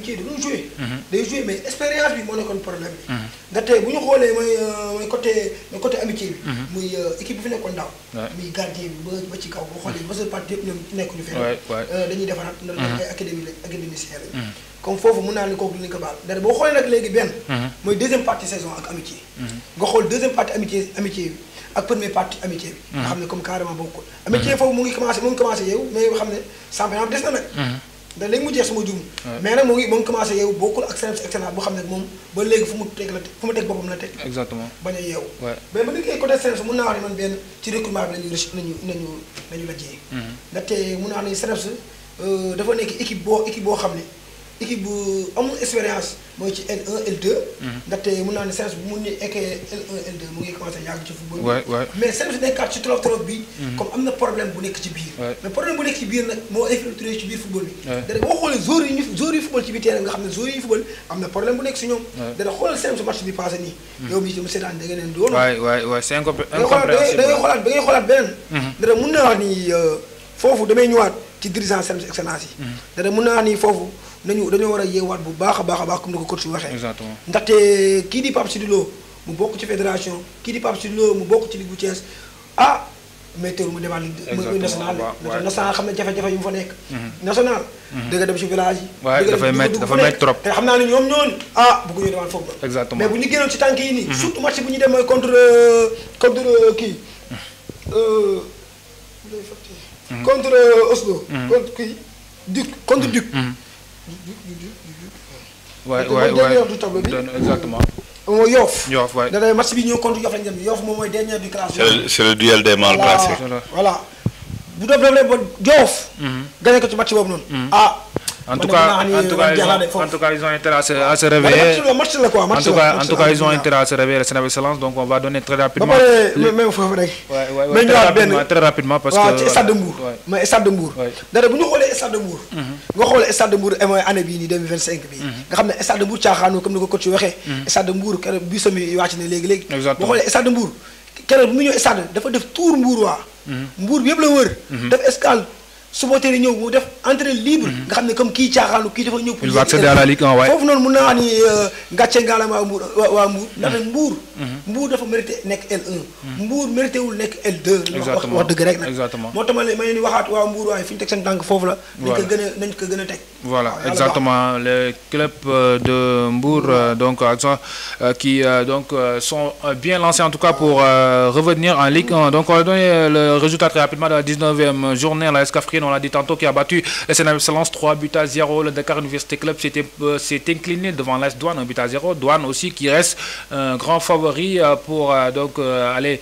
amitié da doon joué. day joué mais expérience bi moo nekkoon problème bi. ndaxte bu ñu xoolee mooy côté amitié bi. muy équipe bi fi nekkoon daaw. muy gardien bi ba ci kaw boo xoolee majeure partie yëpp ñoom nekkuñu fenn. dañuy defaraat ndax ay académicien lañ. comme foofu mën naa ne kooku dinañ ko baal ndaxte boo xoolee nag léegi benn. mooy deuxième partie saison ak amitié. nga xool deuxième partie amitié bi. ak première partie amitié bi. nga xam ne comme carrément bokkul. amitié foofu mu ngi commencé yeewu mais yoo xam ne championnat des na nag. ndax léegi mu jeex sama juum. mais nag mu ngi commencé yeewu bokkul ak CNEPS excellence boo xam ne moom ba léegi fu mu teg boppam la teg. exactement bañ a yeewu. mais bu nekkee côté CNEPS mun naa wax ne man benn ci recrutement bi nañu lajjee. ndaxte mun naa wax ne CNEPS dafa nekk équipe boo xam ne. équipe bu amul expérience mooy ci L1 L2. ndaxte mun naa ne CNEPS bu mun ni ekkee L1 L2 mu ngi commencé yàgg ci football bi. mais CNEPS nekkaat ci trop bi. comme am na problème bu nekk ci biir. mais problème bu nekk ci biir nag moo infiltré ci biir football bi. da boo xoolee joueurs yi football ci biir terrain nga xam ne joueurs yi football am na problème bu nekk si ñoom. da xoolal CNEPS match bi passé nii. yow mii mu seetaan da nga leen doon. waay c'est incompréhensible. da ngay xoolaat beneen. da mun naa wax ni foofu damay ñëwaat ci dirigeant CNEPS excellence yi. da mun naa wax ni foofu dañoo war a yeewaat bu baax a baax comme ni ko coach si waxee. exactement ndaxte kii di Pape Sidi Lo mu bokk ci fédération kii di Pape Sidi Lo mu bokk ci Ligue bu Thiès mais teewul mu demaat Ligue nationale national xam ne jafe-jafe yu mu fa nekk. national. dëgg dem ci village yi. waaye dafay métti trop. te xam naa ne ñoom ñooñu bëgguñu demaat foofu. exactement mais bu ñu génnoon ci tànk yi nii. surtout match bu ñu dem mooy contre kii. contre Oslo. contre kii contre Duc. exactement. Yoff. Yoff waay. da match bi ñëw contre Yoff lañ dem Yoff moom mooy dernier du classement. c'est le duel des mal classés. voilà bu doon ba Yoff. gagné ko ci match boobu noonu. En tout cas, ils ont intérêt à se réveiller. En tout cas, ils ont intérêt à se réveiller, le CNEPS excellence. Donc, on va donner très rapidement. Très rapidement parce que. Stade de Mbour. Mais Stade de Mbour. D'ailleurs, si on Stade de Mbour. Nous avons le Stade de Mbour année 2025. Nous avons le Stade de Mbour, comme nous avons dit. Stade de Mbour, exactement. Stade de Mbour. Keroog bu mu ñëw stade dafa def tour Mbour waa. Mbour bi yëpp la wër. def escale. supporter yi ñëw mu def entrée libre. nga xam ne comme kii caaxaanu kii dafa ñëw. il va accéder à la Ligue 1 waaye. foofu noonu mun naa wax ni gàcce ngaalama waa Mbour waa Mbour. ndaxte Mbour. Mbour dafa mérité nekk L1. Mbour mérité wul nekk L2. exactement wax dëgg rek nag. exactement moo tax ma leen di waxaat waa Mbour waaye fi ñu teg seen tànk foofu la. nañ ko gën a teg. Voilà, exactement. Les clubs de Mbour qui sont bien lancés en tout cas pour revenir en Ligue 1. Donc on va donner le résultat très rapidement de la 19e journée. La SK Africaine, on l'a dit tantôt, qui a battu le CNEPS excellence 3-0. Le Dakar Université Club s'est incliné devant l'AS Douane 1-0. Douane aussi qui reste un grand favori pour aller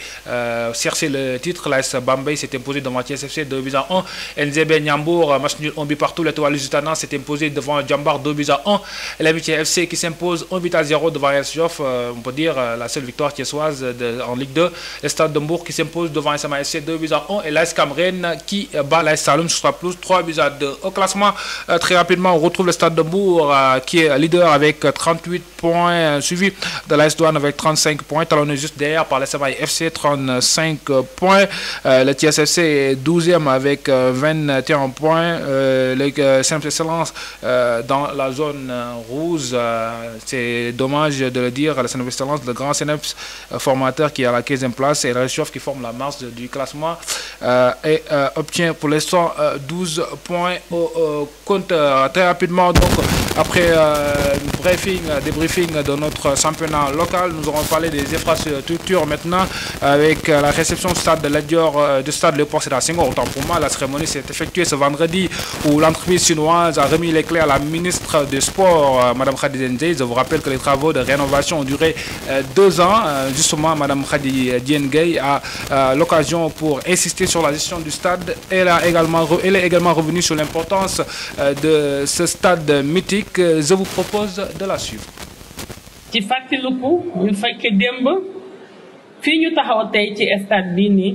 chercher le titre. L'AS Bambey s'est imposé devant TSFC 2-1. NZB Niambour, match nul 1 but partout. L'Étoile Lusitana s'est imposé devant Djambar 2-1. Et l'Amitié FC qui s'impose 1-0 devant AS Yoff. On peut dire la seule victoire thiessoise en Ligue 2. Le Stade de Mbour qui s'impose devant SMA FC 2-1. Et l'AS Cameroun qui bat l'AS Saloum sur 3-2. Au classement, très rapidement, on retrouve le Stade de Mbour qui est leader avec 38 points, suivi de l'AS Douane avec 35 points. Talonné juste derrière par le SMA FC 35 points. Le TSFC est 12e avec 21 points. Le CNEPS excellence dans la zone rouge. C'est dommage de le dire. Le CNEPS excellence, le grand CNEPS formateur qui est à la 15e place, et le Yoff qui forme la marche du classement et obtient pour l'instant 12 points au compte. Très rapidement, donc après débriefing de notre championnat local, nous aurons parlé des infrastructures maintenant avec la réception du stade de l'Adior, du stade Léopold Sédar Senghor. Autant pour moi, la cérémonie s'est effectuée ce vendredi où l'entreprise chinoise a remis les clés à la ministre des Sports, Mme Khady Diène. Je vous rappelle que les travaux de rénovation ont duré 2 ans. Justement, Mme Khady Diène a l'occasion pour insister sur la gestion du stade. Elle est également revenue sur l'importance de ce stade mythique. Je vous propose de la suivre. ci fàttaliku ñu fekk démb fii ñu taxaw tey ci stade bii nii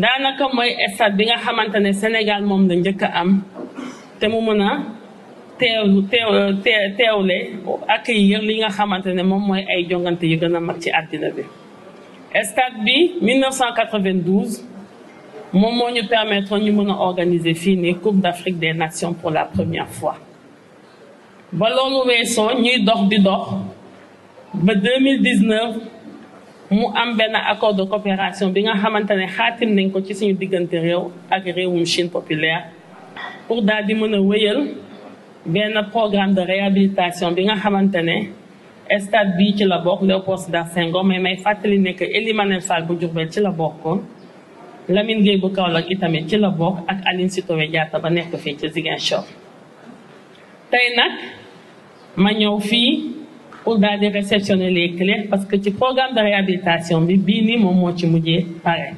daanaka mooy stade bi nga xamante ne Sénégal moom la njëkk a am te mu mën a teewle accueillir li nga xamante ne moom mooy ay jongante yu gën a mag ci àddina bi. Stade bi 1992 moom moo ñu permettre ñu mën a organiser fii nii Coupe d'Afrique des Nations pour la première fois. ba loolu weesoo ñuy dox di dox ba 2019 mu am benn accord de coopération bi nga xamante ne xaatim nañ ko ci suñu diggante réew ak réewum Chine populaire pour daal di mën a wéyal benn programme de réhabilitation bi nga xamante ne stade bii ci la bokk Léopold Sédar Senghor mais may fàttali ne que Elimane Fall bu Diourbel ci la bokkoon Lamine Gueye bu Kaolack itamit ci la bokk ak Aline Sitoé Diatta ba nekk fii ci Ziguinchor tey nag ma ñëw fii pour daal di réceptionner les clés parce que ci programme de réhabilitation bi bii nii moom moo ci mujjee pare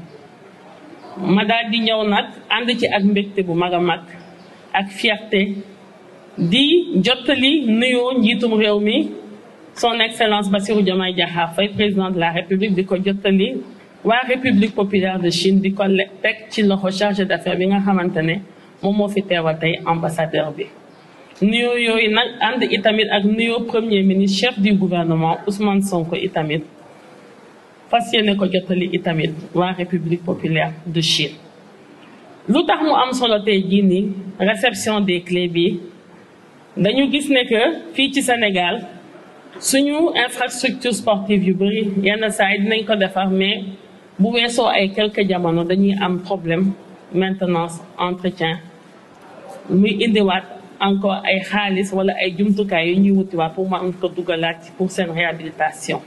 ma daal di ñëw nag ànd ci ak mbégte bu mag a mag ak fierté di jottali nuyoo njiitum réew mi son excellence Bassirou Diomaye Diakhar Faye président de la république di ko jottali waa république populaire de Chine di ko teg ci loxo chargé d'affaires bi nga xamante ne moom moo fi teewal tey ambassadeur bi nuyoo yooyu nag ànd itamit ak nuyoo premier ministre chef du gouvernement Ousmane Sonko itamit fas yéene ko jottali itamit waa république populaire de Chine lu tax mu am solo tey jii nii réception des clés bi dañu gis ne que fii ci Sénégal suñu infrastructure sportive yu bëri yenn saa yi dinañ ko defar mais bu weesoo ay quelques jamono dañuy am problème maintenance entretien muy indiwaat encore ay xaalis wala ay jumtukaay yu ñuy wutiwaat pour ma am ko dugalaat pour seen réhabilitation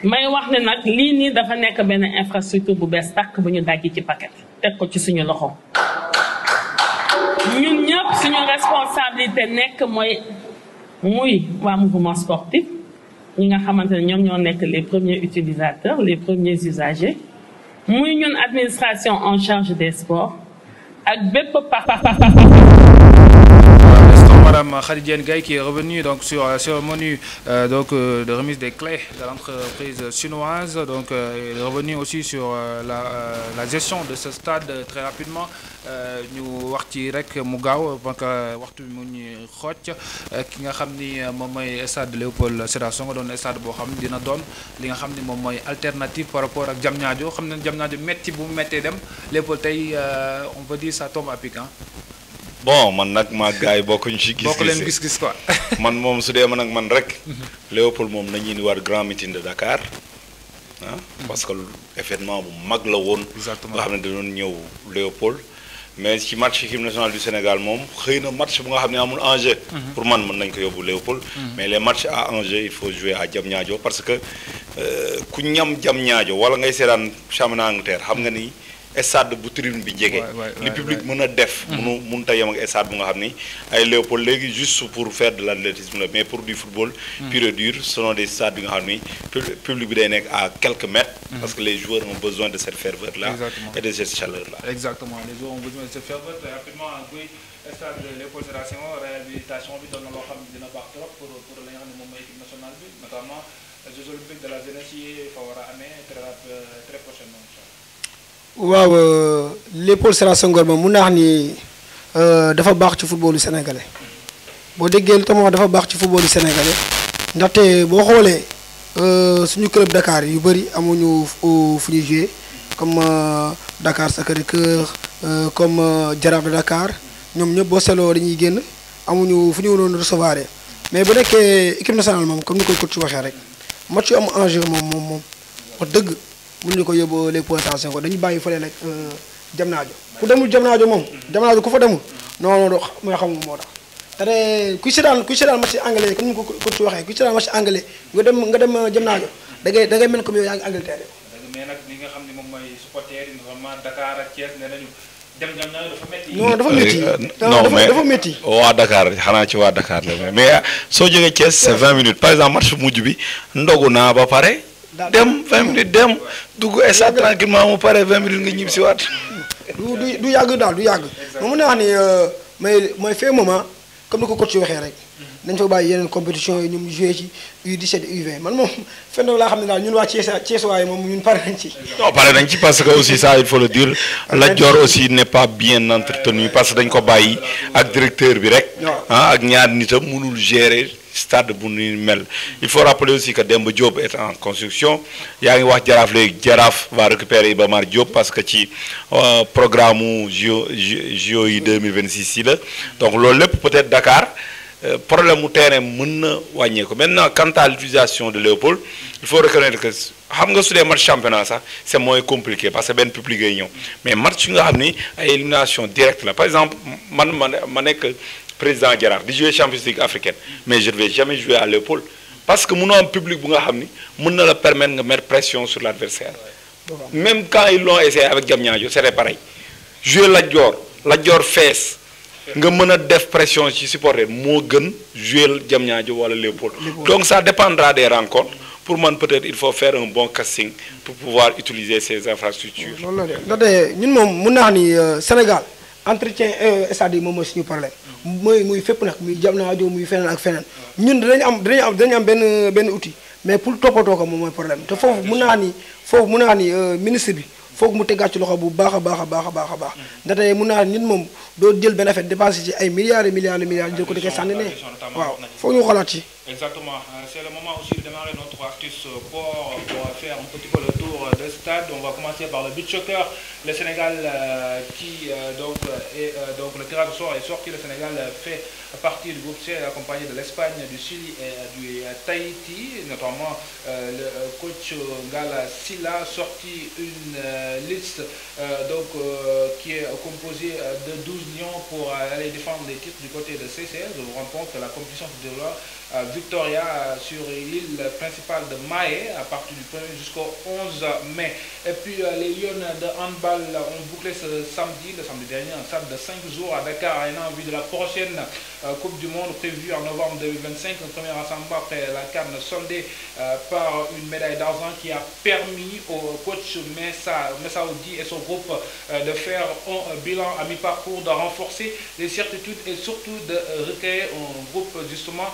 may wax ne nag lii nii dafa nekk benn infrastructure bu bees tàkk bu ñu dajji ci paquet teg ko ci suñu loxo ñun ñëpp suñu responsabilité nekk muy waa mouvement sportif ñi nga xamante ne ñoom ñoo nekk les premiers utilisateurs les premiers usagers muy ñun administration en charge des sports ak bépp Madame Khadidiane Gaye qui est revenue donc sur la cérémonie de remise des clés de l'entreprise chinoise. Donc elle est revenue aussi sur la gestion de ce stade très rapidement. ñu wax ci rek mu gaaw parce que waxtu bi mu ñu xocc ki nga xam ni moom mooy stade Léopold Sédar Senghor doon stade boo xam ne dina doon li nga xam ni moom mooy alternative par rapport ak Diamniadio xam ne Diamniadio metti bu mu méttee dem Léopold tey on peut dire ça tombe à pic. Bon man nag maa gars yi bokkuñu ci gis-gis bokk leen gis-gis quoi. man moom su dee man ak man rek. Léopold moom nañu ni war grand meeting de Dakar ah. parce que événement bu mag la woon. exactement nga xam ne dañoon ñëw Léopold. mais ci match équipe nationale du Sénégal moom xëy na match bu nga xam ne amul enjeu. pour man mën nañ ko yóbbu Léopold. mais les matchs à enjeu il faut jouer à Diamniadio parce que ku ñam Diamniadio wala ngay seetaan championnat Angleterre xam nga ni. stade bu tribune bi jege. li public mën a def. mënut a yem ak stade bu nga xam ni ay Léopold léegi juste pour faire de l'athlétisme la mais pour du football. pur et dur selon des stades bi nga xam ni public bi day nekk à quelques mètres. parce que les joueurs ont besoin de cette ferveur là. et de cette chaleur là. exactement les joueurs ont besoin de cette ferveur très rapidement buy stade Léopold Sédar Senghor réhabilitation bi doon na loo xam ne dina baax trop pour li nga xam ne moom mooy équipe nationale bi notamment Jeux olympiques de la jeunesse yi fa war a amee très prochainement. waaw Léopold Sédar Senghor moom mun naa wax ni dafa baax ci footballu sénégalais boo déggee lu tax dafa baax ci footballu sénégalais ndaxte boo xoolee suñu club Dakar yu bëri amuñu fu ñuy jouer comme Dakar Sacré-Cœur comme Jaraaf de Dakar ñoom ñëpp boo seetloo dañuy génn amuñu fu ñu waroon recevoir mais bu nekkee équipe nationale moom comme ni ko coach waxee rek match yu am enjeu moom wax dëgg. mënuñu ko yóbbu Léopold Sédar Senghor dañuy bàyyi fële rek Diamniadio ku demul Diamniadio moom Diamniadio ku fa demul non mooy xam nga moo tax te ne kuy seetaan match anglais comme ni ko coach waxee kuy seetaan match anglais nga dem Diamniadio da ngay mel comme yow yaa ngi Angleterre. mais nag li nga xam ne moom mooy supporter yi notamment Dakar ak Thiès nee nañu dem Diamniadio dafa métti. non dafa métti dafa métti. waa Dakar xanaa ci waa Dakar la mais soo jógee Thiès c'est 20 minutes par exemple match mujj bi ndogu naa ba pare. dem 20 minutes dem dugg stade tranquillement mu pare 20 minutes nga ñibbi si waat. du yàgg daal du yàgg. ma mën naa wax ni mooy fait moment comme ni ko coach waxee rek. nañ fa bàyyi yeneen compétition yi ñoom joué ci U17 U20 man moom fenn laa xam ne daal ñun waa Thiès waaye moom ñun pare nañ ci. non pare nañ ci parce que aussi ça il faut le dire Lat Dior aussi n'est pas bien entretenu parce que dañ ko bàyyi ak directeur bi rek. ak ñaar nitam mënul gérer. stade bu nu mel il faut rappeler aussi que Demba Diop est en construction yaa ngi wax Jaraaf léegi Jaraaf va récupérer Iba Mar Diop parce que ci programme mu JO yi 2026 yi la donc loolu lépp peut-être Dakar problème mu terrain mën na wàññeeku maintenant quant à l'utilisation de Léopold il faut reconnaître que xam nga su dee match championnat sax c'est moins compliqué parce que benn public ay ñëw mais match yu nga xam ni ay élimination directe la par exemple ma nekk président Jaraaf di jouer Champions League africaine mais je ne vais jamais jouer à Léopold parce que mënoo am public bu nga xam ni mën na la permettre nga mettre pression sur l'adversaire même quand ils l'ont essayé avec Diamniadio c'était pareil jouer Lat Dior fees nga mën a def pression ci supporter moo gën jouer Diamniadio wala Léopold donc ça dépendra des rencontres pour man peut-être il faut faire un bon casting pour pouvoir utiliser ces infrastructures. loolu la de ndaxte ñun moom mën naa xam ni Sénégal entretien stade yi moom mooy suñu problème muy fépp nag muy Diamniadio muy feneen ak feneen ñun dinañ am benn outil mais pour toppatoo ko moom mooy problème te foofu mën naa ni ministre bi foog mu teggaat ci loxo bu baax a baax ndaxte mën naa nit moom doo jël benn affaire dépassé ci ay milliards et milliards jël ko di koy sànni ne waaw foog ñu xoolaat ci. Exactement. C'est le moment aussi de démarrer notre astuce pour faire un petit peu le tour de stade. On va commencer par le beach soccer. Le Sénégal donc le tirage au sort est sorti. Le Sénégal fait partie du groupe C accompagné de l'Espagne, du Chili et du Tahiti. Notamment le coach Ngala Sylla sorti une liste qui est composée de 12 lions pour aller défendre les titres du côté de CCL. Je vous rencontre la compétition de déroulera Victoria sur l'île principale de Mahé à partir du 1er jusqu'au 11 mai. Et puis les Lions de handball ont bouclé le samedi dernier, un stade de 5 jours à Dakar Arena en vue de la prochaine Coupe du Monde prévue en novembre 2025. Un premier rassemblement après la CAN soldé par une médaille d'argent qui a permis au coach Messaoudi et son groupe de faire un bilan à mi-parcours, de renforcer les certitudes et surtout de recréer un groupe justement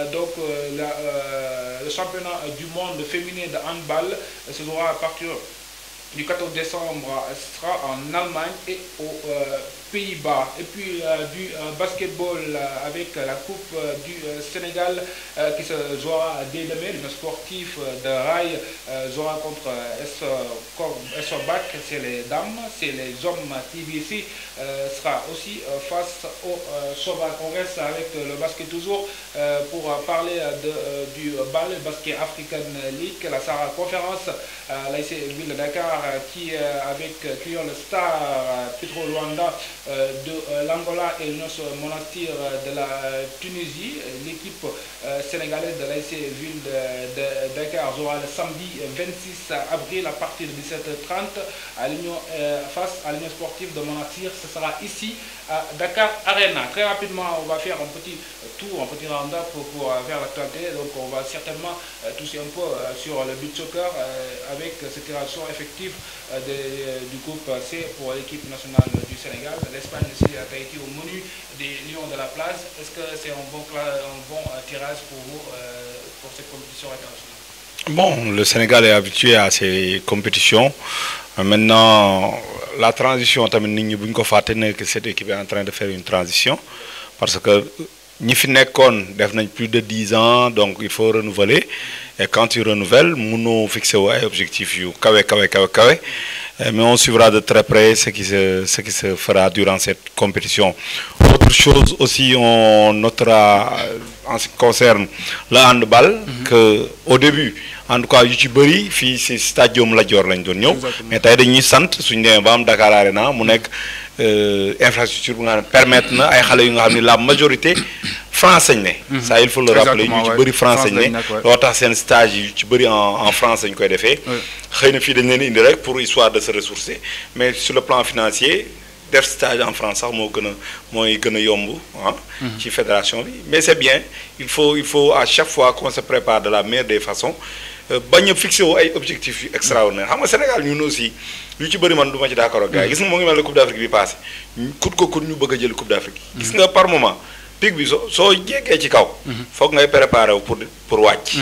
le championnat du monde féminin de handball se jouera à partir du 14 décembre, sera en Allemagne et aux Pays-Bas. Et puis du basketball avec la Coupe du Sénégal qui se jouera dès demain. Le sportif de Rail jouera contre SOBAC, c'est les dames, c'est les hommes. TBC sera aussi face au SOBAC. On reste avec le basket toujours pour parler du BAL, Basket African League, la Sahara Conférence, l'AIC Ville de Dakar qui avec Clion le Star, Petro Luanda de l'Angola et l'Union Monastir de la Tunisie. L'équipe sénégalaise de l'AIC Ville de Dakar jouera le samedi 26 avril à partir de 17h30 à l'Union face à l'Union sportive de Monastir. Ce sera ici à Dakar Arena. Très rapidement, on va faire un petit tour, un petit round-up pour faire l'actualité. Donc on va certainement toucher un peu sur le beach soccer avec cette tirage effective du groupe C pour l'équipe nationale du Sénégal. L'Espagne aussi a été au menu des Lions de la place. Est-ce que c'est un bon tirage pour vous pour cette compétition internationale? Bon, le Sénégal est habitué à ces compétitions. Maintenant, la transition, que cette équipe est en train de faire une transition parce que nous avons plus de 10 ans, donc il faut renouveler. Et quand tu renouvelles, nous fixons un objectif. Mais on suivra de très près ce qui se fera durant cette compétition. Autre chose aussi, on notera en ce qui concerne le handball, qu'au début, en tout cas, YouTuberi, fi ci stadium Lat Dior lañ doon ñëw mais tay dañuy sant suñu demee ba am Dakar Arena mu nekk infrastructure bu nga xam ne permettre na ay xale yu nga xam ne la majorité français lañ ne. Ça il faut le rappeler ñu ci bëri français lañ ne loo tax seen stage yi ci bëri en France lañ koy defee xëy na fii dañ leen indi rek pour histoire de se ressourcer mais sur le plan financier def stage en France sax mooy gën a yomb ci fédération bi mais c'est bien il faut à chaque fois qu'on se prépare de la meilleure des façons bañ a fixé wu ay objectifs yu extraordinaire xam nga Sénégal ñun aussi yu ci bëri man du ma ci d'accord ak gars yi gis nga moo ngi mel ne Coupe d'Afrique bi passé kut ñu bëgg a jël Coupe d'Afrique gis nga par moment pic bi soo jéggee ci kaw foog ngay préparer wu pour wàcc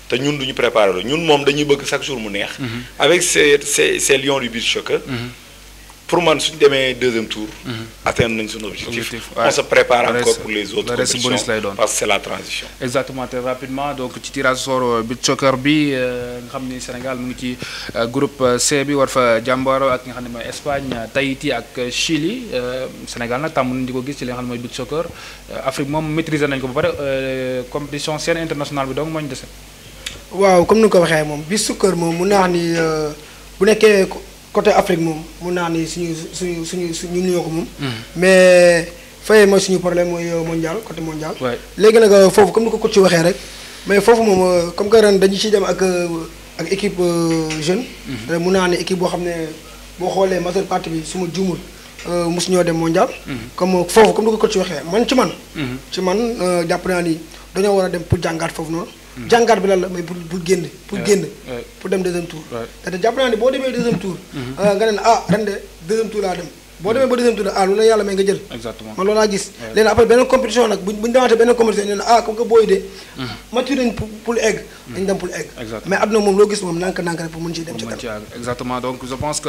te ñun duñu préparer la ñun moom dañuy bëgg chaque jour mu neex avec ces lions du beach soccer pour moi, si nous sommes deuxième tour, atteindre notre objectif. On se prépare encore pour les autres compétitions parce que c'est la transition. Exactement, très rapidement. Donc, tu tires sur but soccer bi, nous Sénégal, nous avons groupe C bi, Warfa Jambaro, avec Espagne, Tahiti, avec Chili. Sénégal, nous avons dit but soccer. Afrique, nous maîtrisons la compétition internationale. Donc, moi, waaw comme nous l'avons dit, but soccer, nous avons côté Afrique moom mun naa ni suñu ñoo ko moom. mais fay mooy suñu problème mooy mondial côté mondial. léegi nag foofu comme ni ko coach waxee rek mais foofu moom comme que ren dañu ciy dem ak équipe jeune. mun naa ni équipe boo xam ne boo xoolee majeure partie bi su ma juumul mosu ñoo dem mondial. comme foofu comme ni ko coach waxee ci man jàpp naa ni dañoo war a dem pour jàngaat foofu noonu. jàngaat bi lan la mooy pour génn pour dem deuxième tour. te jàpp naa ne boo demee deuxième tour. nga ne ren de deuxième tour laa dem boo demee ba deuxième tour lu la yàlla may nga jël. exactement man loolu laa gis. léegi après beneen compétition nag buñ demaatee beneen compétition ñu ne comme que booy de. mature nañ pour egg. dañ dem pour egg. mais àdduna moom loo gis moom nànk-nànk rek pour mën ci dem ci kanam. exactement donc je pense que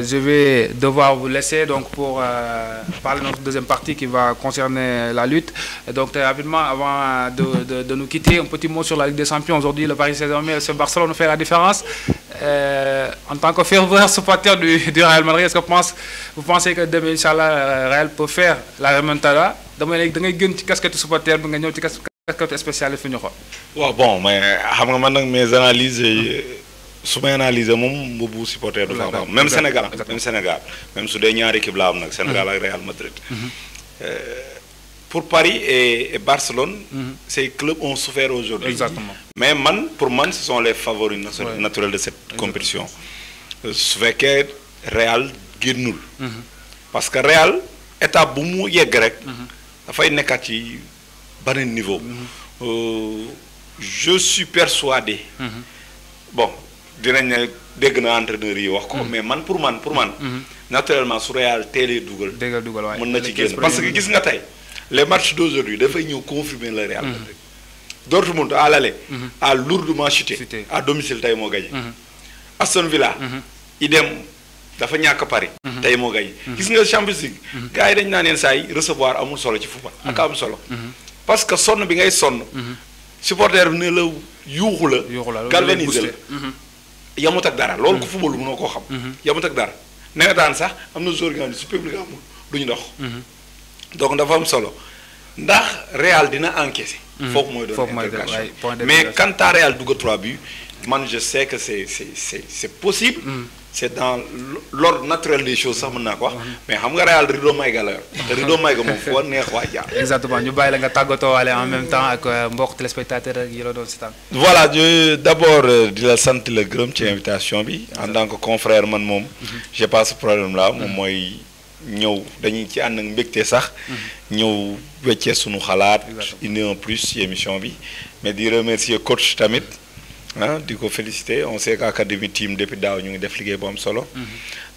je vais devoir vous laisser donc pour parler de notre deuxième partie qui va concerner la lutte. Et donc très rapidement avant de nous quitter, un petit mot sur la Ligue des Champions. Aujourd'hui, le Paris Saint-Germain et Barcelone fait la différence. En tant que fervent supporter du Real Madrid, est-ce que vous pensez que demain, Inch'Allah, Real peut faire la remontada? Demain, vous avez une casquette supporter, vous avez une casquette spéciale. Bon, mais mes analyses, su ma analyser moom boobu supporter du fa même Sénégal même su dee ñaari équipe la am nag Sénégal ak Real Madrid. Pour Paris et Barcelone, ces clubs ont souffert aujourd'hui. Exactement. Mais pour moi, ce sont les favoris naturels de cette compétition. Ce fait que Real génnul. Parce que Real étape bu mu yegg rek dafay nekkaat ci beneen niveau. Je suis persuadé. Bon, dinañ ne dégg na entraîneur yi wax ko mais pour man naturellement su Real teelee dugal mën na ci génn parce que gis nga tey les matchs d'aujourd'hui dafay ñëw confirmer le Real Madrid. Dortmund à l'aller a lourdement chuté à domicile tey moo gagné. Aston Villa idem dafa ñàkk Paris tey moo gagné. Gis nga Champions League gars yi dañ naan yenn saa yi recevoir amul solo ci football ak am solo parce que sonn bi ngay sonn supporter bi ne la yuuxu la galvaniser la yamut ak dara loolu ko football mënoo koo xam yamut ak dara nawetaan sax am na joueur nga xam ne su public amul duñu dox donc dafa am solo ndax Real dina encaisser foofu mooy doon interrogation mais quand à Real dugg 3 buts man je sais que c'est possible c'est dans l'ordre naturel des choses sax mën naa ko wax mais xam nga Real rideau mayga la yor te rideau mayga moom foo neex waa jaar. Exactement ñu bàyyi la nga tàggatoo waale en même temps ak mbokk téléspectateur yi la doon seetaan. Voilà d'abord di la sant la gërëm ci invitation bi en tant que confrère man moom j'ai pas ce problème là moom mooy ñëw dañuy ci ànd ak mbégte sax ñëw weccee suñu xalaat indi un plus ci émission bi mais di remercier coach tamit di ko féliciter on sait que Academy Team depuis daaw ñu ngi def liggéey bu am solo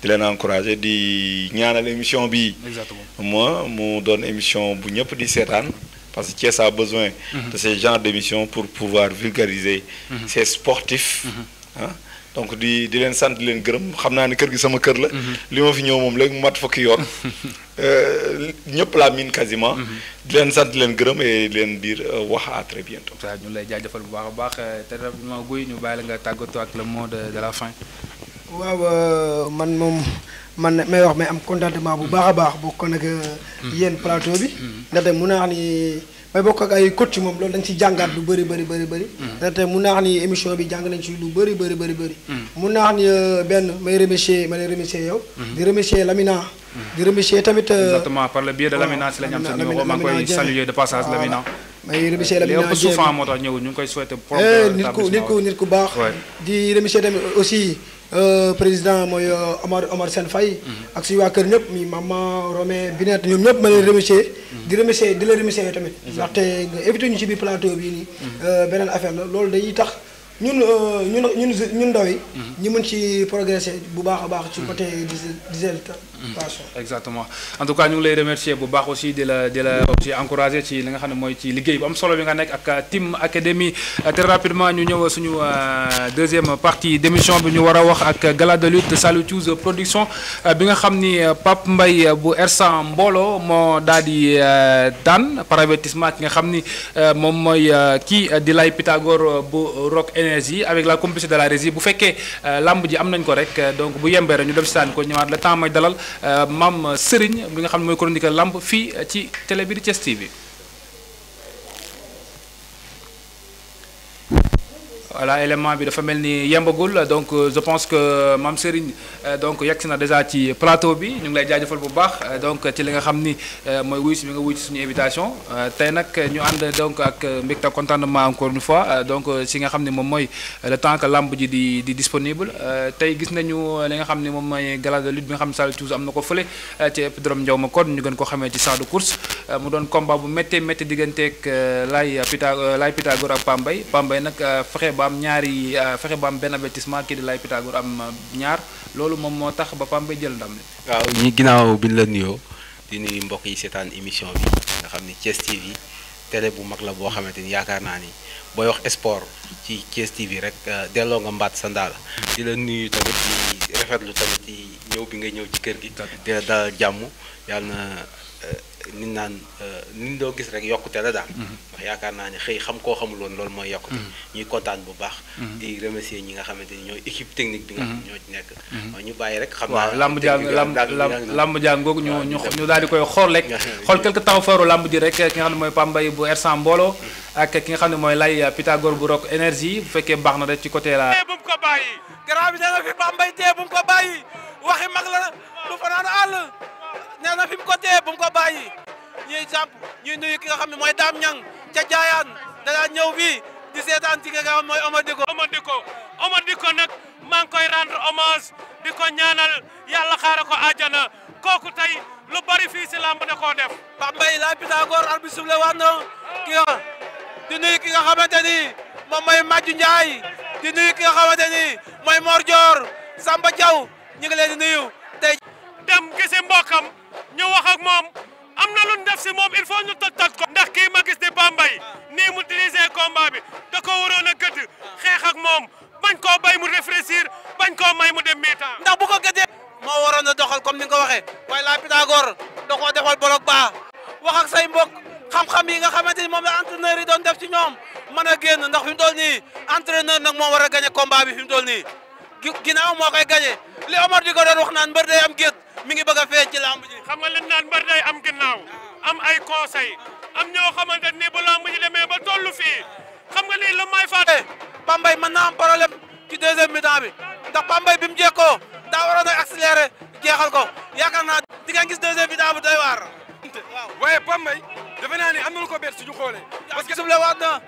di leen encourager di ñaanal émission bi moi mu doon émission bu ñëpp di seetaan parce que Thiès a besoin de ce genre d'émission pour pouvoir vulgariser ces sportifs donc di leen sant di leen gërëm xam naa ne kër gi sama kër la li ma fi ñëw moom léegi mu mat fukki yoon ñëpp la miin quasiment di leen sant di leen gërëm et di leen dire wax à très bientôt. ñu lay jaajëfal bu baax a baax te rapidement Guy ñu bàyyi la nga tàggatoo ak le mot de la fin. waaw man may wax may am contentement bu baax a baax bokk nag yéen plateau bi ndaxte mun naa ni may bokk ak ay coach moom loolu dañ ci jàngaat lu bëri ndaxte mun naa ni émission bi jàng nañ ci lu bëri mun naa ni benn may remercier yow di remercier Lamina di remercier tamit exactement par le biais de Lamina si la ñu am sa numéro maa ngi koy saluer de passage Lamina may remercier Lamina lépp souvent moo tax ñëw ñu ngi koy souhaiter nit ku baax di remercier tamit aussi président mooy Omar Sène Faye ak suñu waa kër ñëpp mi maman Romé Binette ñoom ñëpp ma leen remercier di la remercier tamit ndaxte nga invité ñu ci biir plateau bii nii beneen affaire la loolu dañuy tax ñun ndaw yi. ñu mën ci progresser bu baax a baax. ci côté désertification. exactement en tout cas ñu ngi lay remercier bu baax aussi di la aussi encourager ci li nga xam ne mooy ci liggéey bu am solo bi nga nekk ak Team Academy. Très rapidement ñu ñëw suñu deuxième partie d'émission bi ñu war a wax ak gala de lutte Saliou Thiouz production bi nga xam ni Pape Mbaye bu R100 mbooloo moo daal di daan par avertissement ki nga xam ni moom mooy kii di Lay Pythagore bu Rock Énergie avec la complicité de la régie bu fekkee lamb ji am nañ ko rek donc bu yembee rek ñu dem si taan ko ñëwaat le temps mooy dalal Mame Serigne bi nga xam ne mooy chroniqueur lamb fii ci télé bi di Thiès TV. voilà élément bi dafa mel ni yembagul donc je pense que Mame Serigne donc yegg na déjà ci plateau bi ñu ngi lay jaajëfal bu baax donc ci li nga xam ni mooy wuyu si bi nga wuyu si suñu invitation tey nag ñu ànd donc ak mbégte contentement encore une fois donc si nga xam ne moom mooy le temps que lamb ji di disponible tey gis nañu li nga xam ne moom mooy gala de lutte bi nga xam ne Saliou Thiouz am na ko fële ci hippodrome Ndiaw Macodou ñu gën ko xamee ci champ de course mu doon combat bu méttee métti digganteeg Lay Pythagore ak Pambay nag fexe ba am ñaari fexe ba am benn avertissement kii di Lay Pythagore am ñaar loolu moom moo tax ba Pambay jël ndam li. waaw ñi ginnaaw bi ñu la nuyoo di nuyu mbokk yi seetaan émission bi nga xam ni Thiès TV télé bu mag la boo xamante ni yaakaar naa ni booy wax sport ci Thiès TV rek delloo nga mbaat sa ndaala di la nuyu tamit di rafetlu tamit ci ñëw bi nga ñëw ci kër gi. di la dalal jàmm yàlla na nit naan nit doo gis rek yokkute la daal. ndax yaakaar naa ne xëy xam koo xamul woon loolu mooy yokkute. ñuy kontaan bu baax. di remercier ñi nga xamante ni ñooy équipe technique bi nga xam ñoo ci nekk. ñu bàyyi rek xam naa. waaw lamb jàng googu ñu daal di koy xool rek. xool quelque temps fooru lamb ji rek ki nga xam ne mooy Pambay bu R100 mbooloo ak ki nga xam ne mooy Lay Pythagore bu Rock Énergie bu fekkee baax na rek ci côté la. bu mu ko bàyyi garab bi nee na fi Pambay tee bu mu ko bàyyi waxi mag la du fanaan àll nee na fi mu ko tee bu mu ko bàyyi ñuy jàpp ñuy nuyu ki nga xam ne mooy Dame Niang ca Jaayaan danaa ñëw fii di seetaan ci nga xam mooy Omar Diko nag maa ngi koy rendre hommage di ko ñaanal yàlla xaare ko àjjana kooku tey lu bari fii si lamb da koo def. Pambay Lay Pythagore arbitre bi soufflé waat na di nuyu ki nga xamante ni moom mooy Madju Ndiaye di nuyu ki nga xamante ni mooy Mor Dior Samba Diaw ñu ngi leen di nuyu tey. dem gisi mbokkam ñu wax ak moom am na lu ñu def si moom il faut ñu toj ko. ndax kii ma gis di Pambay nii mu utiliser combat bi da ko waroon a gëdd xeex ak moom bañ koo bay mu réfléchir bañ koo may mu dem mi-temps. ndax bu ko gëddee moo waroon a doxal comme ni nga ko waxee waaye Lay Pythagore da koo defal bolok baa wax ak say mbokk xam-xam yi nga xamante ni moom la entraîneur yi doon def ci ñoom mën a génn ndax fi mu toll nii entraîneur nag moo war a gagné combat bi fi mu toll nii ginnaaw moo koy gagné li Omar di ko doon wax naan mbër day am gétt mi ngi bëgg a feeñ ci lamb ji. xam nga li naan mbër day am ginnaaw am ay conseil am ñoo xamante ni bu lamb ji demee ba tollu fii xam nga lii lu may fàtte. Pambay mën naa am problème ci deuxième mi-temps bi ndax Pambay bi mu jekkoo daa waroon a accéléré jeexal ko yaakaar naa di nga gis deuxième mi-temps bu doy waar. waaye Pambay defe naa ne am na lu ko bett suñu xoolee. parce que suble waat na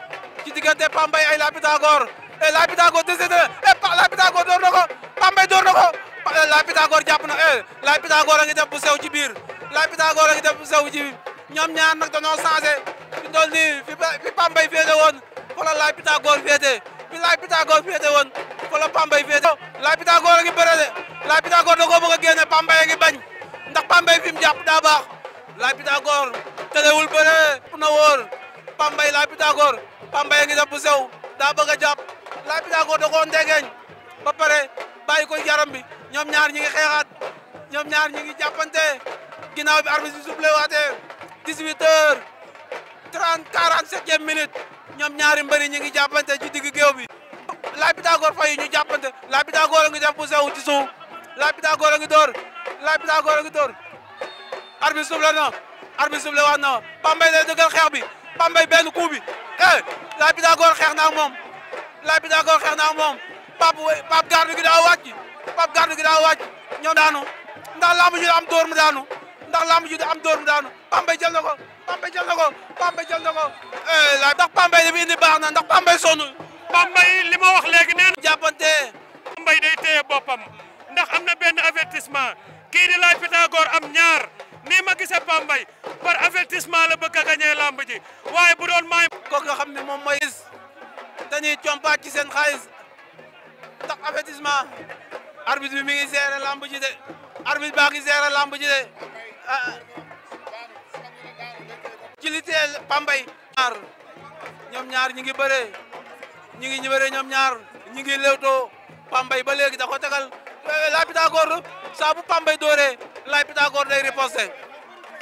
ci diggante Pambay ay Lay Pythagore Lay Pythagore décédé Lay Pythagore door na ko Pambay door na ko Lay Pythagore jàpp na Lay Pythagore a ngi def bu sew ci biir Lay Pythagore a ngi def bu sew ci biir ñoom ñaar nag dañoo changé fi dool nii fi Pambay féete woon fa la Lay Pythagore féete fi Lay Pythagore féete woon fa la Pambay féete Lay Pythagore a ngi bëre de Lay Pythagore da koo bëgg a génne Pambay a ngi bañ ndax Pambay fi mu jàpp daa baax Lay Pythagore tëlewul bëre na wóor Pambay Lay Pythagore Pambay a ngi def bu sew daa bëgg a jàpp Lay Pythagore da koo ndegeeñ ba pare bàyyi ko yaram bi ñoom ñaar ñi ngi xeexaat ñoom ñaar ñi ngi jàppante ginnaaw bi arbitre bi soufflé waatee 47e minute ñoom ñaari mbëri ñi ngi jàppante ci digg géew bi Lay Pythagore fayu ñu jàppante Lay Pythagore a ngi def bu sew ci suuf Lay Pythagore a ngi door Lay Pythagore a ngi door arbitre soufflé na arbitre soufflé waat na Pambay day dëggal xeex bi Pambay benn coup bi Lay Pythagore xeex na ak moom Lay Pythagore xeex na ak moom Pape garde gi daa wàcc ñoom daanu ndax lamb ji am dóor mu daanu ndax lamb ji am dóor mu daanu Pambay jël na ko Pambay jël na ko ndax Pambay li mu indi baax na ndax Pambay sonn Pambay li ma wax léegi nee na jàppante Pambay day téye boppam ndax am na benn avertissement kii di Lay Pythagore am ñaar nii ma gisee Pambay par avertissement la bëgg a gagné lamb ji waaye bu doon maay ko nga xam ne moom mooy dañuy compaat ci seen xaalis ndax avertissement arbitre bi mi ngi gérer lamb ji de arbitre baa ngi gérer lamb ji de ci li teel Pambay ñoom ñaar ñi ngi bëree ñoom ñaar ñi ngi lewtoo Pambay ba léegi da ko tegal Laye Pythagore saa bu Pambay dooree Laye Pythagore day riposter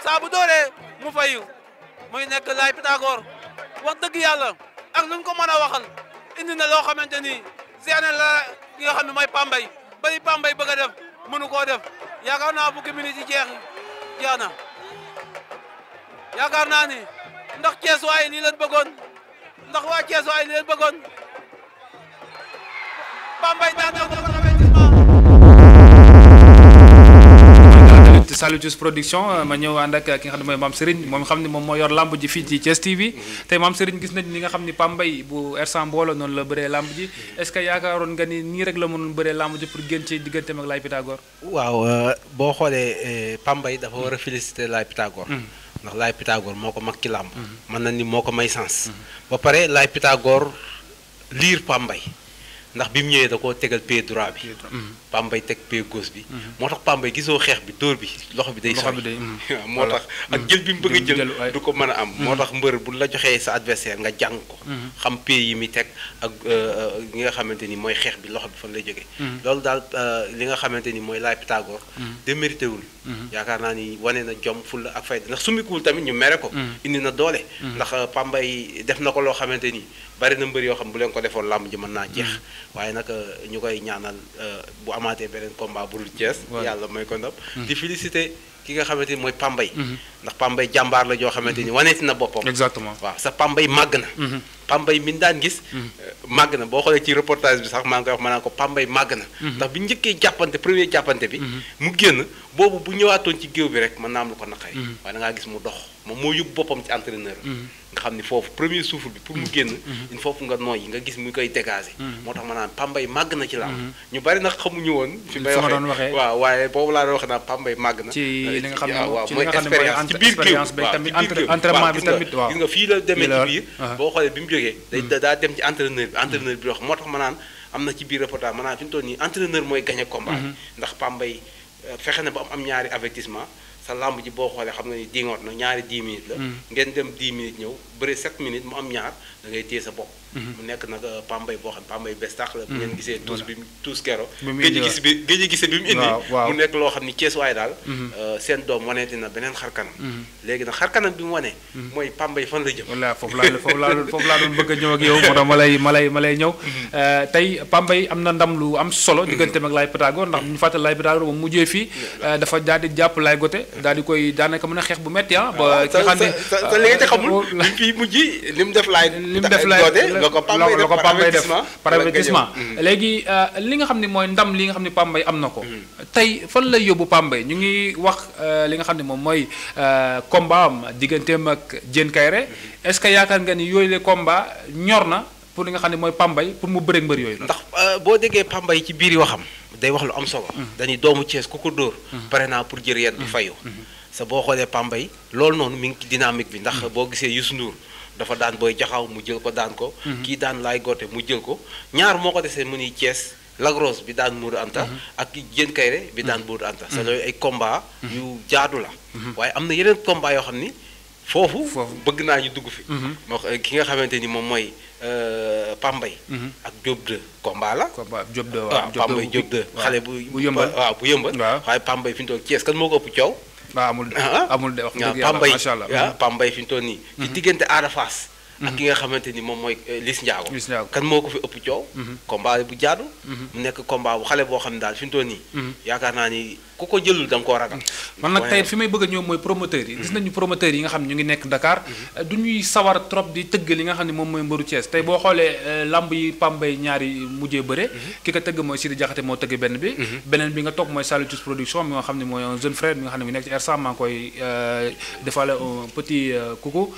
saa bu dooree mu fayu muy nekk Laye Pythagore wax dëgg yàlla ak luñ ko mën a waxal indi na loo xamante ni génne la ki nga xam ne mooy Pambay bari Pambay bëgg a def mënu koo def yaakaar naa fukki minutes yi jeex na yaakaar naa ni ndax Cees waaye lii leen bëggoon ndax waa Cees waaye lii leen bëggoon Pambay daan na ko Salutus production ma ñëw ànd ak ki nga xam ne mooy Mame Serigne moom xam ne moom moo yor lamb ji fii ci Thiès TV tey Mame Serigne gis nañ ni nga xam ni Pambay bu R100 mbooloo noonu la bëree lamb ji est-ce que yaakaaroon nga ni nii rek la mënoon bëree lamb ji pour génn ci digganteem ak Laye Pythagore. waaw boo xoolee Pambay dafa war a féliciter Laye Pythagore. ndax Laye Pythagore moo ko mag ci làmb mën na ni moo ko may sens ba pare Laye Pythagore liir Pambay ndax bi mu ñëwee da koo tegal pied droit bi Pambay teg pied gauche bi moo tax Pambay gisoo xeex bi dóor bi loxo bi day sori moo tax ak jël bi mu bëgg a jël du ko mën a am moo tax mbër bu la joxee sa adversaire nga jàng ko xam pied yi muy teg ak li nga xamante ni mooy xeex bi loxo bi fan lay jógee loolu daal li nga xamante ni mooy Laye Pythagore démérité wul yaakaar naa ni wane na jom fulla ak fayda ndax sumikuwul tamit ñu mere ko indi na doole ndax Pambay def na ko loo xamante ni bari na mbër yoo xam bu leen ko defoon làmb ji mën naa jeex waaye nag ñu koy ñaanal bu amaatee beneen combat bu dul Thiès yàlla may ko ndam di féliciter ki nga xamante ni mooy Pambay ndax Pambay jàmbaar la joo xamante ni waneeti na boppam exactement waaw sa Pambay màgg na Pambay mi daan gis màgg na boo xoolee ci reportage bi sax maa ngi koy wax ma naan ko Pambay màgg na ndax bi njëkkee jàppante premier jàppante bi mu génn boobu bu ñëwaatoon ci géew bi rek mën naa am lu ko naqari waaye da ngaa gis mu dox moom moo yóbbu boppam ci entraîneur nga xam ni foofu premier souffle bi pour mu génn il faut nga nooyi nga gis mu koy dégager moo tax ma naan Pambay màgg na ci làmb ñu bari nag xamuñu woon fi may waxee waaw waaye boobu laa doon wax naa Pambay màgg na ci li nga xam ne waaw ci mooy li nga xam ne mooy expérience ci biir géew entraînement bi tamit waaw gis nga fii la demee ci biir boo xoolee bi mu jógee day daa dem ci entraîneur bi wax moo tax ma naan am na ci biir reportage ma naan fi mu toll nii entraîneur mooy gagné combat ndax Pambay fexe na ba am ñaari avertissement sa lamb ji boo xoolee xam nga ni dingoot na ñaari 10 minutes la ngeen dem 10 minutes ñëw bëri 7 minutes mu am ñaar da ngay téye sa bopp mu nekk nag Pambay boo xam Pambay bes tax la bu ngeen gisee tuus bi tuus kero géej a gise bi mu indi mu nekk loo xam ni Cees waaye daal seen doom waneeti na beneen xarkanam léegi nag xarkanam bi mu wanee mooy Pambay fan la jëm walla foofu laa doon bëgg a ñëw ak yow moo tax ma lay ñëw tey Pambay am na ndam lu am solo digganteem ak Laye Pythagore ndax ñu fàttali Laye Pythagore moom mujjee fii dafa daal di jàpp Laye Goté daal di koy daanaka mën a xeex bu metti ba ki xam ne te li nga ci xamul li fii mujj li mu def Laye la ko Pambay def par avertissement léegi li nga xam ne mooy ndam li nga xam ne Pambay am na ko tey fan lay yóbbu Pambay ñu ngi wax li nga xam ne moom mooy combat am digganteem ak Diène Kaïré est-ce que yaakaar nga ni yooyu le combat ñor na pour li nga xam ne mooy Pambay pour mu bëreeg mbër yooyu ndax boo déggee Pambay ci biir waxam day wax lu am solo dañuy doomu Thiès ku ko dóor pare naa pour jër yet bi fayu sa boo xoolee Pambay loolu noonu mi ngi ci dynamique bi ndax boo gisee Youssou Ndour dafa daan booy jaxaw mu jël ko daan ko kii daan Laye Goté mu jël ko ñaar moo ko desee mu ni Thiès Lagros bi daan Modou Anta ak Diène Kaïré bi daan Modou Anta sa loolu ay combat yu jaadu la waaye am na yeneen combat yoo xam ni foofu bëgg naa ñu dugg fi moo ki nga xamante ni moom mooy Pambay ak Diop 2 combat la Diop 2 waaw Pambay Diop 2 xale bu yëmbal waaw bu yëmbal waaye Pambay fi ñu toll Thiès kan moo ko ëpp coow waaw amul de wax dëgg yàlla Pambay macha allah waaw Pambay fi ñu toll nii ci diggante Ada Fass ak ki nga xamante ni moom mooy Liss Ndiago kan moo ko fi ëpp coow combat bu jaadu mu nekk combat bu xale boo xam ne daal fi ñu toll nii yaakaar naa ni ku ko jëlul da nga koo ragal man nag tey fi may bëgg a ñëw mooy promoteurs yi gis nañu promoteurs yi nga xam ne ñu ngi nekk Dakar du ñuy sawar trop di tëgg li nga xam ne moom mooy mbëru Thiès tey boo xoolee lamb yi Pambay ñaari mujjee bëre ki ko tëgg mooy Sidi Diakhaté moo tëgg benn bi beneen bi nga toog mooy Salutus production mi nga xam ne mooy un jeune frère mi nga xam ne mu nekk ci R100 maa ngi koy defale un petit coucou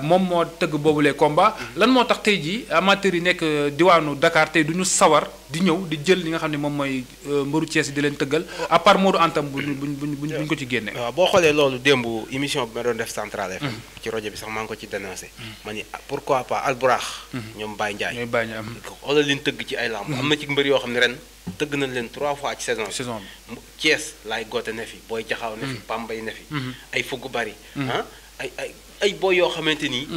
moom moo tëgg boobu boobule combat lan moo tax tey jii amateurs yi nekk diwaanu Dakar tey du ñu sawar di ñëw di jël li nga xam ne moom mooy mbëru Thiès yi di leen tëggal à part Modou Antam buñ ko ci génne. waaw boo xoolee loolu démb émission bi ma doon def Central FM. ci rajo bi sax maa ngi ko ci dénoncé. ma ni pourquoi pas Alburax. ñoom Baye Ndiaye. ñooy Baye Ndiaye xoolal leen tëgg ci ay lamb. am na ci mbër yoo xam ne ren tëgg nañ leen 3 fois ci saison bi. Thiès laay goote ne fi Boy Jaxaw ne fi Pambay ne fi. ay fugg bari. ay boy yoo xamante ni.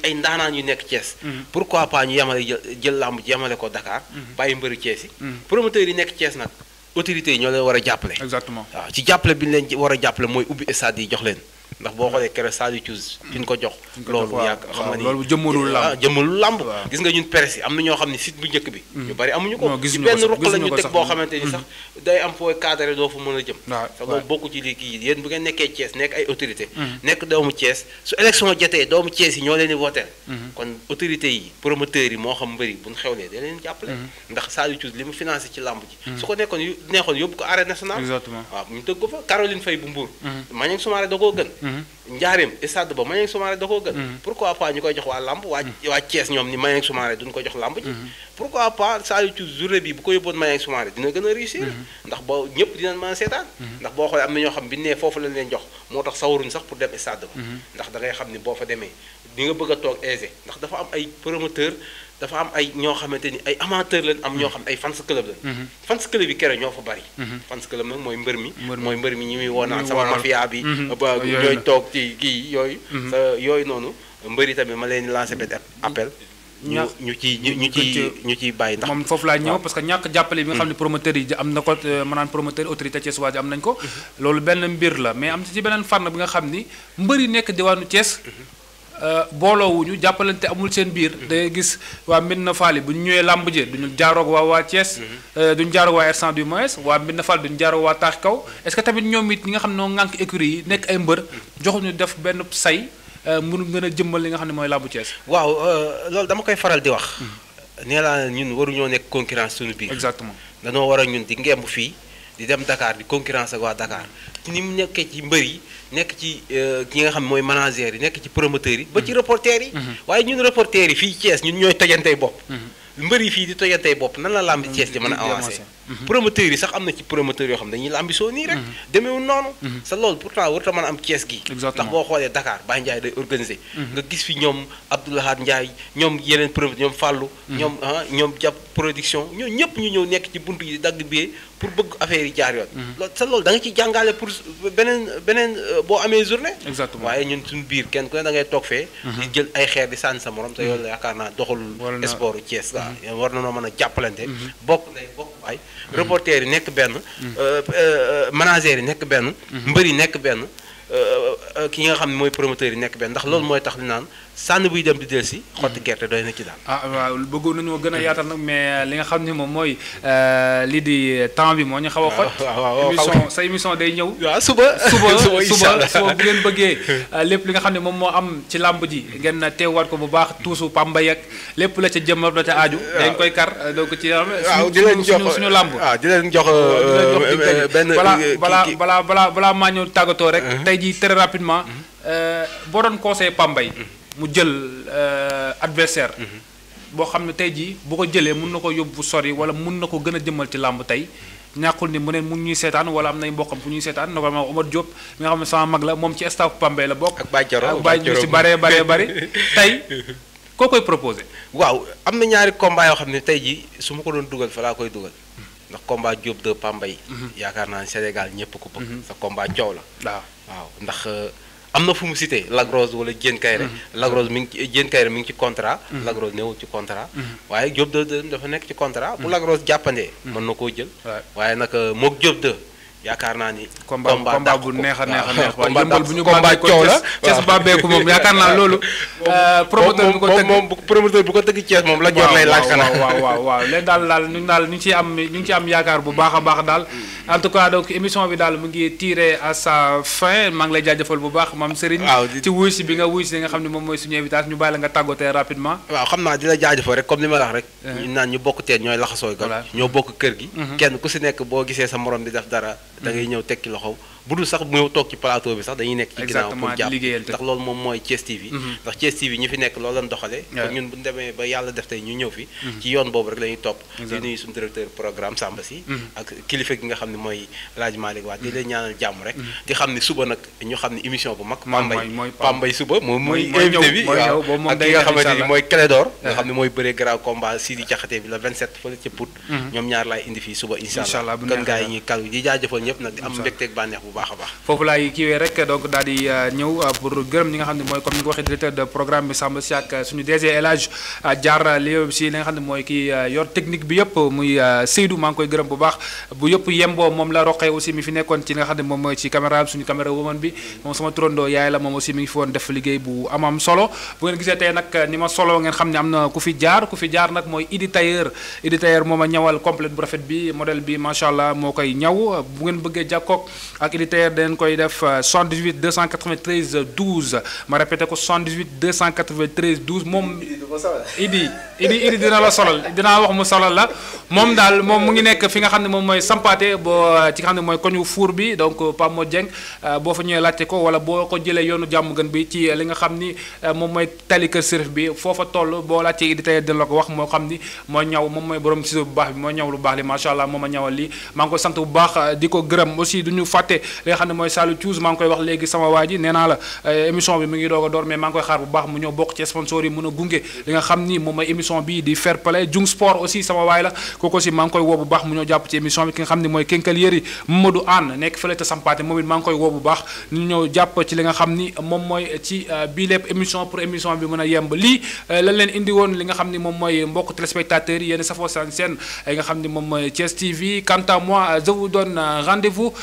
ay ndaanaan yu nekk Thiès. pourquoi pas ñu yemale jël làmb ji yemale ko Dakar. bàyyi mbëru Thiès yi. promoteurs yi nekk Thiès nag autorités yi ñoo leen war a jàppale. exactement waaw ci jàppale bi ñu leen war a jàppale mooy ubbi stade yi jox leen. ndax boo xoolee keroog Saliou Thiouz fi ñu ko jox. loolu yàgg xam nga ni loolu jëmmalul làmb gis nga ñun presse yi am na ñoo xam ne site bu njëkk bi. ñu bari amuñu ko ci benn ruq la ñu teg boo xamante ni sax day am fooy cadré doo fa mën a jëm. te loolu bokku ci li kii yéen bu ngeen nekkee Thiès nekk ay autorité nekk doomu Thiès su élection jotee doomu Thiès yi ñoo leen di voté. kon autorité yi promoteurs yi moo xam mbëri bu ñu xewlee da leen jàppale. ndax Saliou Thiouz li mu financé ci làmb ji. su ko neexoon yóbbu ko arène nationale. exactement waaw ñu tëgg ko fa Caroline Faye bu Mbour. Maniang Soumaré da koo gën. Njaareem stade ba Maniang Soumaré da koo gën. pourquoi pas ñu koy jox waa lamb waa Thiès ñoom ni Maniang Soumaré duñ ko jox lamb ji. pourquoi pas Saliou Thiouz journée bi bu ko yóbboon Maniang Soumaré dina gën a réussir. ndax boo ñëpp dinañ mën a seetaan. ndax boo xoolee am na ñoo xam bi ne foofu lañ leen jox moo tax sawaruñ sax pour dem stade ba. ndax da ngay xam ni boo fa demee di nga bëgg a toog aisé ndax dafa am ay promoteur dafa am ay ñoo xamante ni ay amateur lañ am ñoo xam ay fans club lañ. fans club yi kere ñoo fa bari. fans club nag mooy mbër mi. mooy mbër mi ñi muy woonaan sama mafia bi. ñooy toog ci kii yooyu. yooyu noonu mbëri tamit ma leen lancé benn appel. ñu ciy bàyyi ndax moom foofu laa ñëw parce que ñàkk jàppale bi nga xam ne promoteur yi am na ko maanaam promoteur autorité Thiès waa ji am nañ ko. loolu benn mbir la mais am ci beneen fànn bi nga xam ni mbër yi nekk diwaanu Thiès. booloowuñu jàppalante amul seen biir day gis waa Mbina Fall bu ñu ñëwee làmb ji duñu jaaroog waa Thiès duñu jaaroog waa R100 du moins waa Mbina Fall duñu jaaroog waa Taax Kaw est-ce que tamit ñoom it ñi nga xam ne noo ŋànk écurie yi nekk ay mbër joxuñu def benn say mënu gën a jëmmal li nga xam ne mooy làmbu Thiès. waaw loolu dama koy faral di wax nee naa ñun waruñoo nekk concurrence suñu biir. exactement danoo war a ñun di ngemb fii di dem Dakar di concurrence ak waa Dakar ci ni mu nekkee ci mbër yi nekk ci ki nga xam mooy manager yi nekk ci promoteurs yi ba ci reporters yi waaye ñun reporters yi fii Thiès ñun ñooy tojantey bopp mbër yi fii di tojantey bopp nan la lambi Thiès di mën a avancé promoteurs yi sax am na ci promoteurs yoo xam ne dañuy lambi soo nii rek demeewul noonu sa loolu pourtant warut a mën a am Thiès gi ndax boo xoolee Dakar Baye Ndiaye day organisé nga gis fi ñoom Abdoulahad Ndiaye ñoom yeneen promoteur ñoom Fallou ñoom jàpp production ñoo ñëpp ñu ñëw nekk ci buntu yi dagg bee pour bëgg affaire yi jaar yoon loolu sa loolu da nga ci jàngale pour beneen boo amee journée exactement waaye ñun suñu biir kenn ku ne da ngay toog fee di jël ay xeer di sànni sa morom te yoolu yaakaar naa doxalul sport Thiès waaw war na noo mën a jàppalante bokk nday bokk waay reporter yi nekk benn manager yi nekk benn mbër yi nekk benn ki nga xam ne mooy promoteur yi nekk benn ndax loolu mooy tax li naan sànni buy dem di del si xotti gerte doy na ci daal waaw bëggoon nañoo gën a yaatal nag mais li nga xam ne moom mooy lii di temps bi moo ñu xaw a xoj sa émission day ñëw waaw suba bu ngeen bëggee lépp li nga xam ne moom moo am ci làmb ji ngeen teewaat ko bu baax tuusu Pambay ak lépp la ca jëm la ca aaju dañ koy kar donc ci suñu làmb waaw di leen jox benn balaa maa ñëw tàggatoo rek tey ji très rapidement boo doon conseil Pambay mu jël adversaire boo xam ne tey jii bu ko jëlee mun na ko yóbbu sori wala mun na ko gën a jëmal ci làmb tey ñàkkul ni mu ne mun ñuy seetaan wala am nay mbokkam fu ñuy seetaan normalement Omar Diop mi nga xam ne sama mag la moom ci staff Pambay la bokk ak Baye ñu si bari tey koo koy proposé waaw am na ñaari combat yoo xam ne tey jii su ma ko doon dugal fa laa koy dugal ndax combat Diop de Pambay yaakaar naa ne Sénégal ñëpp ko bëgg sa combat coow la waaw ndax am na fu mu cité Lagrose wala Diène Kaïré Lagrose mi ngi Diène Kaïré mi ngi ci contrat Lagrose newul ci contrat waaye Diop 2 dafa nekk ci contrat bu Lagrose jàppandee mën na koo jël waaye nag mook Diop 2 yaakaar naa ni combat bu neex a neex waaye yëmbal bu ñu combat coow la Thiès bàbbeeku moom yaakaar naa loolu promoteur bu ko tëgg Thiès moom la jor lay laaj xanaa waaw léegi daal ñu ngi ci am yaakaar bu baax a baax daal en tout cas donc émission bi daal mu ngi tiré à sa fin maa ngi lay jaajëfal bu baax maam Serigne ci wuy si bi nga wuy si nga xam ne moom mooy suñu invitation ñu bàyyi la nga tàggatoo rapidement waaw xam naa di la jaajëfal rek comme li ma la wax rek ñu naan ñu bokk teen ñooy laxasooy ga ñoo bokk kër gi kenn ku si nekk boo gisee sa morom di def dara da ngay ñëw tekki loxo bu dul sax ñëw toog ci plateau bi sax dañuy nekk ci ginnaaw pour jàpp liggéeyal ndax loolu moom mooy Thiès TV ndax Thiès TV ñi fi nekk loolu lañ doxale kon ñun bu ñu demee ba yàlla def tey ñu ñëw fi ci yoon boobu rek la ñuy topp di nuyu suñu directeur programme Samba Sy ak kilifa gi nga xam ne mooy El Hadj Malick Wade di leen ñaanal jàmm rek di xam ne suba nag ñu xam ne émission bu mag Pambay suba moom mooy invité bi waaw ak ki nga xamante ni mooy Clédor nga xam ne mooy bëree grand combat Sidi Diakhaté bi la 27 fële ca Pout ñoom ñaar laay indi fii suba incha allah kon gars yi ñuy kal di jaajëfal ñëpp nag di am mbégteeg bànneex bu baax a baax foofu laay kiiwee rek donc daal di ñëw pour gërëm ñi nga xam ne mooy comme ni nga waxee directeur de programme bi Samba Sy ak suñu DG El Hadj Diar li si li nga xam ne mooy kii yor technique bi yëpp muy Seydou maa ngi koy gërëm bu baax bu yëpp yemboo moom la roqee aussi mi fi nekkoon ci li nga xam ne moom mooy ci caméra suñu caméra woman bi moom sama turandoo yaay la moom aussi mi ngi fi woon def liggéey bu am solo bu ngeen gisee tey nag ni ma solo ngeen xam ne am na ku fi jaar nag mooy Idi Tailleur moom a ñawal complète bu rafet bi modèle bi macha allah moo koy ñaw bu ngeen bëggee jàkkoog ak Idi Tailleur dañ koy def 78 293 12 ma répété ko 78 293 12 moom Idi dina la solal dinaa wax mu solal la moom daal moom mu ngi nekk fi nga xam ne moom mooy sampaate boo ci nga xam ne mooy koñu fuur bi donc Pape Modou Dieng boo fa ñëwee laajte ko wala boo ko jëlee yoonu jàmm gën bi ci li nga xam ni moom mooy tali kër sërif bi foofa toll boo laajte Idi Tailleur dina la ko wax moo xam ni moo ñaw moom mooy borom ciseau bu baax bi moo ñaw lu baax li macha allah moom a ñawal lii maa ngi koy sant bu baax di ko gërëm aussi du ñu fàtte li nga xam ne mooy Saliou Thiouz maa ngi koy wax léegi sama waa ji nee naa la émission bi mu ngi doog a door mais maa ngi koy xaar bu baax mu ñëw bokk ci sponsor yi mën a gunge li nga xam ni moom mooy émission bi di fair play Jung Sport aussi sama waay la kooku aussi maa ngi koy woo bu baax mu ñëw jàpp ci émission bi ki nga xam ne mooy Kenkalieri Mamadou Anne nekk fële te sampaate moom it maa ngi koy woo bu baax ñu ñëw jàpp ci li nga xam ni moom mooy ci bii lépp émission pour émission bi mën a yemb lii lañ leen indi woon li nga xam ni moom mooy mbokk téléspectateurs yi yéen safoo seen seen ay nga xam ni moom mooy Thiès TV quant à moi je vous donne rendez-vous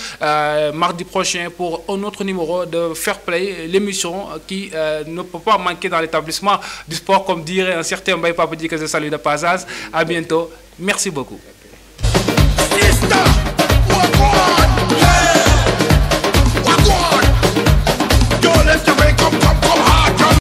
mardi prochain pour un autre numéro de Fair Play, l'émission qui ne peut pas manquer dans l'établissement du sport, comme dirait un certain Mbaye Papa, que je salue de passage. À bientôt. Merci beaucoup.